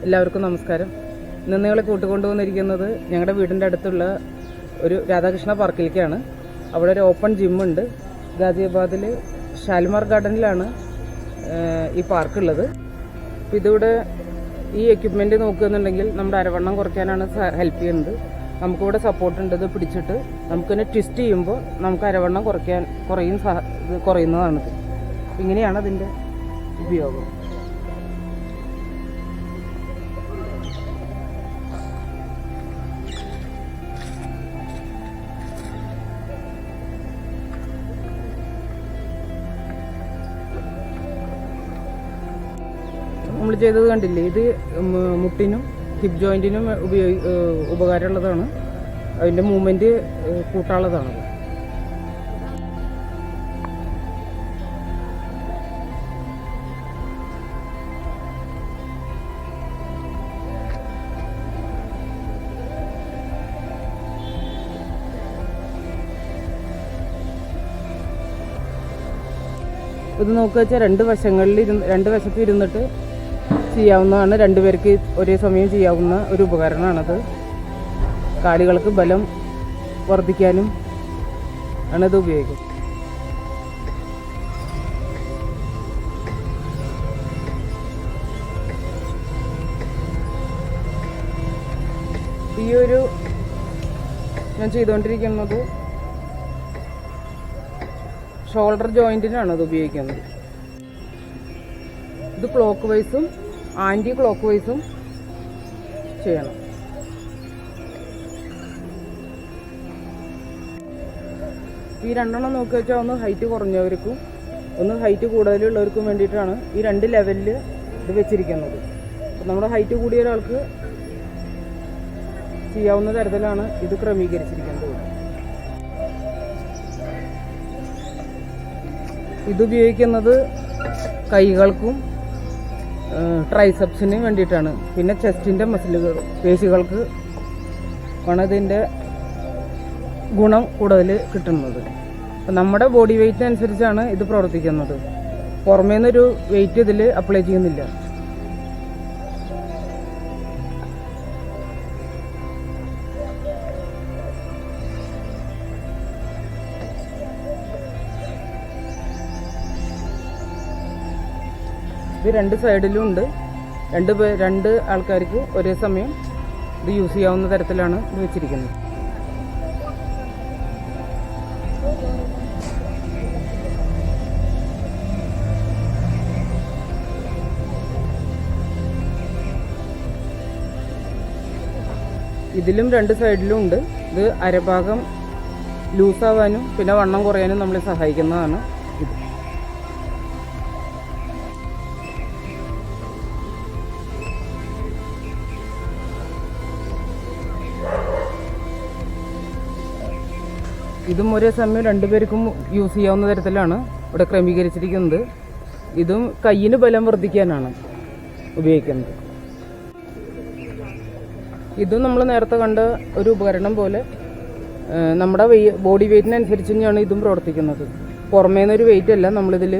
എല്ലാവർക്കും നമസ്കാരം. ഇന്ന് നിങ്ങളെ കൂട്ടുകൊണ്ടുവന്നിരിക്കുന്നത് ഞങ്ങളുടെ വീടിൻ്റെ അടുത്തുള്ള ഒരു രാധാകൃഷ്ണ പാർക്കിലേക്കാണ്. അവിടെ ഒരു ഓപ്പൺ ജിമ്മുണ്ട്. ഗാസിയാബാദിൽ ഷാലിമാർ ഗാർഡനിലാണ് ഈ പാർക്കുള്ളത്. ഇതിവിടെ ഈ എക്യുപ്മെൻറ്റ് നോക്കുകയെന്നുണ്ടെങ്കിൽ നമ്മുടെ അരവണ്ണം കുറയ്ക്കാനാണ് ഹെൽപ്പ് ചെയ്യുന്നത്. നമുക്കിവിടെ സപ്പോർട്ടുണ്ട്. ഇത് പിടിച്ചിട്ട് നമുക്കിനെ ട്വിസ്റ്റ് ചെയ്യുമ്പോൾ നമുക്ക് അരവണ്ണം കുറയുന്നതാണിത്. ഇങ്ങനെയാണ് അതിൻ്റെ ഉപയോഗം. നമ്മൾ ചെയ്തത് കണ്ടില്ലേ, ഇത് മുട്ടിനും ഹിപ്പ് ജോയിൻറ്റിനും ഉപകാരമുള്ളതാണ്. അതിൻ്റെ മൂവ്മെൻറ്റ് കൂട്ടാനുള്ളതാണത്. ഇത് നോക്കുക വെച്ചാൽ രണ്ട് വശത്ത് ഇരുന്നിട്ട് ചെയ്യാവുന്നതാണ്. രണ്ടുപേർക്ക് ഒരേ സമയം ചെയ്യാവുന്ന ഒരു ഉപകരണമാണത്. കാലുകൾക്ക് ബലം വർദ്ധിക്കാനും ആണിത് ഉപയോഗിക്കുന്നത്. ഈ ഒരു ഞാൻ ചെയ്തുകൊണ്ടിരിക്കുന്നത് ഷോൾഡർ ജോയിൻറ്റിനാണ് അത് ഉപയോഗിക്കുന്നത്. ഇത് ക്ലോക്ക് വൈസും ആൻറ്റി ക്ലോക്ക് വൈസും ചെയ്യണം. ഈ രണ്ടെണ്ണം നോക്കി വെച്ചാൽ ഒന്ന് ഹൈറ്റ് കുറഞ്ഞവർക്കും ഒന്ന് ഹൈറ്റ് കൂടുതലുള്ളവർക്കും വേണ്ടിയിട്ടാണ് ഈ രണ്ട് ലെവലിൽ ഇത് വെച്ചിരിക്കുന്നത്. അപ്പം നമ്മുടെ ഹൈറ്റ് കൂടിയ ഒരാൾക്ക് ചെയ്യാവുന്ന തരത്തിലാണ് ഇത് ക്രമീകരിച്ചിരിക്കുന്നത്. ഇതുപയോഗിക്കുന്നത് കൈകൾക്കും ട്രൈസെപ്സിന് വേണ്ടിയിട്ടാണ്. പിന്നെ ചെസ്റ്റിൻ്റെ പേശികൾക്ക് ആണ് ഇതിൻ്റെ ഗുണം കൂടുതൽ കിട്ടുന്നത്. അപ്പം നമ്മുടെ ബോഡി വെയ്റ്റിനനുസരിച്ചാണ് ഇത് പ്രവർത്തിക്കുന്നത്. പുറമേ നിന്നൊരു വെയിറ്റ് ഇതിൽ അപ്ലൈ ചെയ്യുന്നില്ല. ഇത് രണ്ട് സൈഡിലും ഉണ്ട്. രണ്ട് ആൾക്കാർക്ക് ഒരേ സമയം ഇത് യൂസ് ചെയ്യാവുന്ന തരത്തിലാണ് ഇത് വെച്ചിരിക്കുന്നത്. ഇതിലും രണ്ട് സൈഡിലും ഉണ്ട്. ഇത് അരഭാഗം ലൂസാവാനും പിന്നെ വണ്ണം കുറയാനും നമ്മളെ സഹായിക്കുന്നതാണ് ഇത്. ഇതും ഒരേ സമയം രണ്ടുപേർക്കും യൂസ് ചെയ്യാവുന്ന തരത്തിലാണ് ഇവിടെ ക്രമീകരിച്ചിരിക്കുന്നത്. ഇതും കയ്യിന് ബലം വർദ്ധിക്കാനാണ് ഉപയോഗിക്കുന്നത്. ഇതും നമ്മൾ നേരത്തെ കണ്ട ഒരു ഉപകരണം പോലെ നമ്മുടെ ബോഡി വെയ്റ്റിനനുസരിച്ച് തന്നെയാണ് ഇതും പ്രവർത്തിക്കുന്നത്. പുറമേ നിന്നൊരു വെയിറ്റ് അല്ല നമ്മളിതിൽ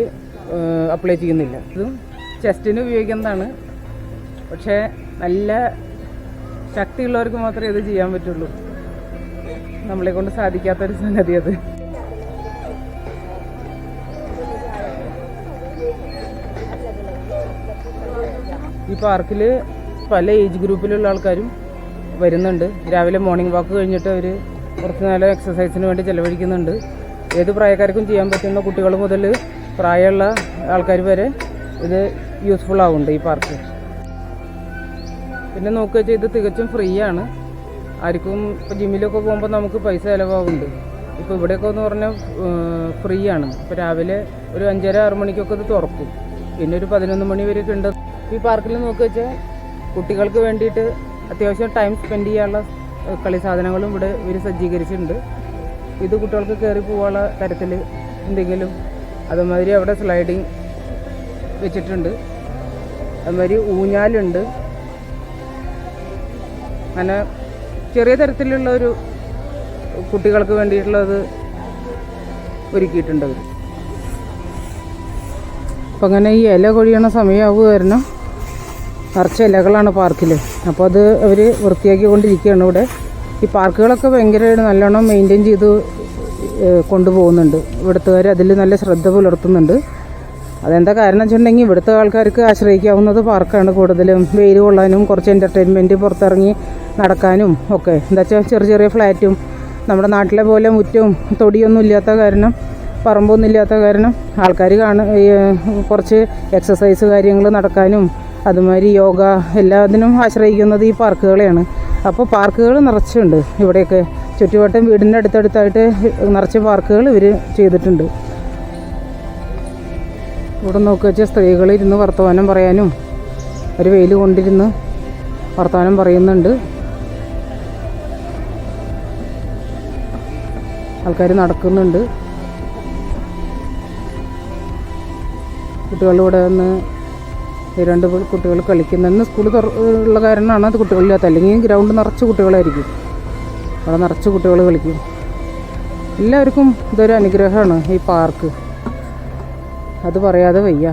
അപ്ലൈ ചെയ്യുന്നില്ല. ഇതും ചെസ്റ്റിന് ഉപയോഗിക്കുന്നതാണ്. പക്ഷേ നല്ല ശക്തിയുള്ളവർക്ക് മാത്രമേ ഇത് ചെയ്യാൻ പറ്റുള്ളൂ. നമ്മളെ കൊണ്ട് സാധിക്കാത്തൊരു സംഗതി അത്. ഈ പാർക്കിൽ പല ഏജ് ഗ്രൂപ്പിലുള്ള ആൾക്കാരും വരുന്നുണ്ട്. രാവിലെ മോർണിംഗ് വാക്ക് കഴിഞ്ഞിട്ട് അവർ കുറച്ച് നേരം എക്സസൈസിന് വേണ്ടി ചിലവഴിക്കുന്നുണ്ട്. ഏത് പ്രായക്കാർക്കും ചെയ്യാൻ പറ്റുന്ന കുട്ടികൾ മുതൽ പ്രായമുള്ള ആൾക്കാർ വരെ ഇത് യൂസ്ഫുൾ ആവുന്നുണ്ട് ഈ പാർക്ക്. പിന്നെ നോക്കുക വെച്ചാൽ ഇത് തികച്ചും ഫ്രീ ആണ്. ആർക്കും ഇപ്പോൾ ജിമ്മിലൊക്കെ പോകുമ്പോൾ നമുക്ക് പൈസ ചിലവാകുന്നുണ്ട്. ഇപ്പോൾ ഇവിടെയൊക്കെ എന്ന് പറഞ്ഞാൽ ഫ്രീ ആണ്. ഇപ്പോൾ രാവിലെ ഒരു 5:30-6 മണിക്കൊക്കെ ഇത് തുറക്കും. പിന്നെ ഒരു 11 മണി വരെയൊക്കെ ഉണ്ട്. ഈ പാർക്കിൽ നോക്കുക വെച്ചാൽ കുട്ടികൾക്ക് വേണ്ടിയിട്ട് അത്യാവശ്യം ടൈം സ്പെൻഡ് ചെയ്യാനുള്ള കളി സാധനങ്ങളും ഇവിടെ ഇവർ സജ്ജീകരിച്ചിട്ടുണ്ട്. ഇത് കുട്ടികൾക്ക് കയറി പോകാനുള്ള തരത്തിൽ എന്തെങ്കിലും അതുമാതിരി അവിടെ സ്ലൈഡിങ് വെച്ചിട്ടുണ്ട്. അതുമാതിരി ഊഞ്ഞാലുണ്ട്. അങ്ങനെ ചെറിയ തരത്തിലുള്ള ഒരു കുട്ടികൾക്ക് വേണ്ടിയിട്ടുള്ളത് ഒരുക്കിയിട്ടുണ്ട് അവർ. അപ്പം അങ്ങനെ ഈ ഇല കൊഴിയണ സമയമാവുക കാരണം നിറച്ച ഇലകളാണ് പാർക്കിൽ. അപ്പോൾ അത് അവർ വൃത്തിയാക്കിക്കൊണ്ടിരിക്കുകയാണ് ഇവിടെ. ഈ പാർക്കുകളൊക്കെ ഭയങ്കരമായിട്ട് നല്ലോണം മെയിൻറ്റെയിൻ ചെയ്ത് കൊണ്ടുപോകുന്നുണ്ട്. ഇവിടുത്തുകാർ അതിൽ നല്ല ശ്രദ്ധ പുലർത്തുന്നുണ്ട്. അതെന്താ കാരണം വെച്ചിട്ടുണ്ടെങ്കിൽ ഇവിടുത്തെ ആൾക്കാർക്ക് ആശ്രയിക്കാവുന്നത് പാർക്കാണ് കൂടുതലും. വെയിൽ കൊള്ളാനും കുറച്ച് എൻ്റർടൈൻമെൻറ്റ്, പുറത്തിറങ്ങി നടക്കാനും ഒക്കെ. എന്താ വെച്ചാൽ ചെറിയ ചെറിയ ഫ്ലാറ്റും നമ്മുടെ നാട്ടിലെ പോലെ മുറ്റവും തൊടിയൊന്നും ഇല്ലാത്ത കാരണം, പറമ്പൊന്നും ഇല്ലാത്ത കാരണം ആൾക്കാർ കുറച്ച് എക്സസൈസ് കാര്യങ്ങൾ നടക്കാനും അതുമാതിരി യോഗ എല്ലാത്തിനും ആശ്രയിക്കുന്നത് ഈ പാർക്കുകളെയാണ്. അപ്പോൾ പാർക്കുകൾ നിറച്ചുണ്ട് ഇവിടെയൊക്കെ. ചുറ്റുവട്ടം വീടിൻ്റെ അടുത്തടുത്തായിട്ട് നിറച്ച് പാർക്കുകൾ ഇവർ ചെയ്തിട്ടുണ്ട്. ഇവിടെ നോക്കി വെച്ചാൽ സ്ത്രീകൾ ഇരുന്ന് വർത്തമാനം പറയാനും ഒരു വെയിൽ കൊണ്ടിരുന്ന് വർത്തമാനം പറയുന്നുണ്ട്. ആൾക്കാർ നടക്കുന്നുണ്ട്. കുട്ടികൾ ഇവിടെ വന്ന് 2 കുട്ടികൾ കളിക്കുന്നുണ്ട്. സ്കൂൾ ഉള്ള കാരണമാണ് അത് കുട്ടികളില്ലാത്ത, അല്ലെങ്കിൽ ഗ്രൗണ്ട് നിറച്ച് കുട്ടികളായിരിക്കും. അവിടെ നിറച്ച് കുട്ടികൾ കളിക്കും. എല്ലാവർക്കും ഇതൊരു അനുഗ്രഹമാണ് ഈ പാർക്ക്, അത് പറയാതെ വയ്യ.